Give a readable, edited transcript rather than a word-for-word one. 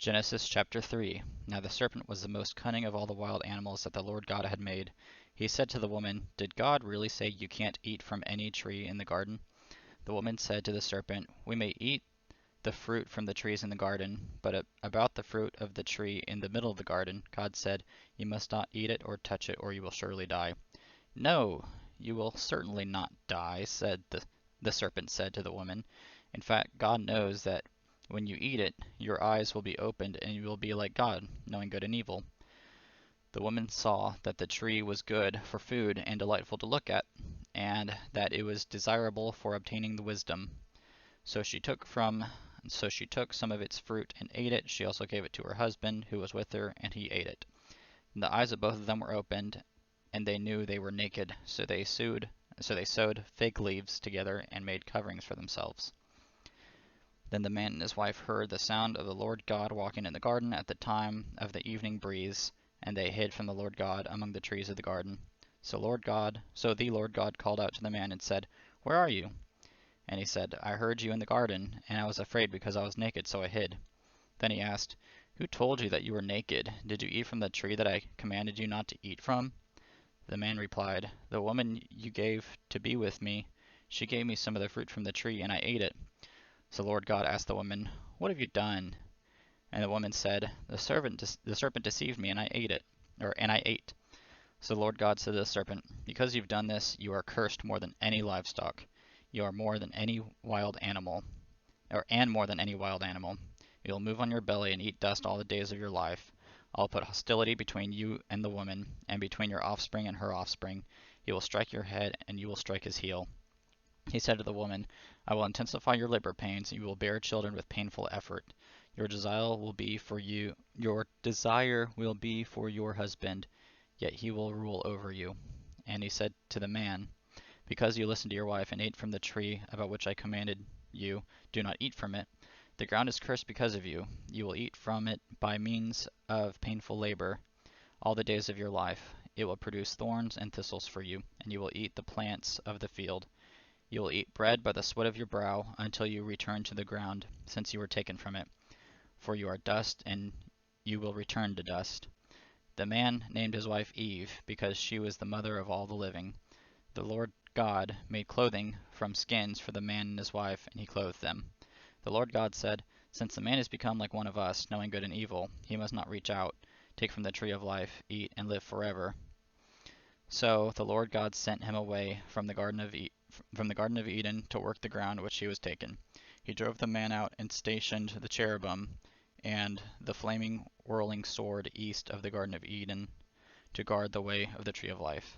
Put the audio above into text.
Genesis chapter 3. Now the serpent was the most cunning of all the wild animals that the Lord God had made. He said to the woman, Did God really say you can't eat from any tree in the garden? The woman said to the serpent, We may eat the fruit from the trees in the garden, but about the fruit of the tree in the middle of the garden, God said, You must not eat it or touch it, or you will surely die. No, you will certainly not die, said the serpent said to the woman. In fact, God knows that when you eat it, your eyes will be opened and you will be like God, knowing good and evil. The woman saw that the tree was good for food and delightful to look at, and that it was desirable for obtaining the wisdom. So she took some of its fruit and ate it. She also gave it to her husband, who was with her, and he ate it. And the eyes of both of them were opened, and they knew they were naked. So they sewed fig leaves together and made coverings for themselves. Then the man and his wife heard the sound of the Lord God walking in the garden at the time of the evening breeze, and they hid from the Lord God among the trees of the garden. So the Lord God called out to the man and said, Where are you? And he said, I heard you in the garden, and I was afraid because I was naked, so I hid. Then he asked, Who told you that you were naked? Did you eat from the tree that I commanded you not to eat from? The man replied, The woman you gave to be with me, she gave me some of the fruit from the tree, and I ate it. So the Lord God asked the woman, What have you done? And the woman said, The serpent deceived me, and I ate it. And I ate. So the Lord God said to the serpent, Because you've done this, you are cursed more than any livestock. You are more than any wild animal, and more than any wild animal. You will move on your belly and eat dust all the days of your life. I'll put hostility between you and the woman, and between your offspring and her offspring. He will strike your head, and you will strike his heel. He said to the woman, I will intensify your labor pains, and you will bear children with painful effort. Your desire will be for your husband, yet he will rule over you. And he said to the man, Because you listened to your wife and ate from the tree about which I commanded you, do not eat from it. The ground is cursed because of you. You will eat from it by means of painful labor all the days of your life. It will produce thorns and thistles for you, and you will eat the plants of the field. You will eat bread by the sweat of your brow until you return to the ground, since you were taken from it. For you are dust, and you will return to dust. The man named his wife Eve, because she was the mother of all the living. The Lord God made clothing from skins for the man and his wife, and he clothed them. The Lord God said, Since the man has become like one of us, knowing good and evil, he must not reach out, take from the tree of life, eat, and live forever. So the Lord God sent him away from the Garden of Eden to work the ground which he was taken. He drove the man out and stationed the cherubim and the flaming whirling sword east of the Garden of Eden to guard the way of the tree of life.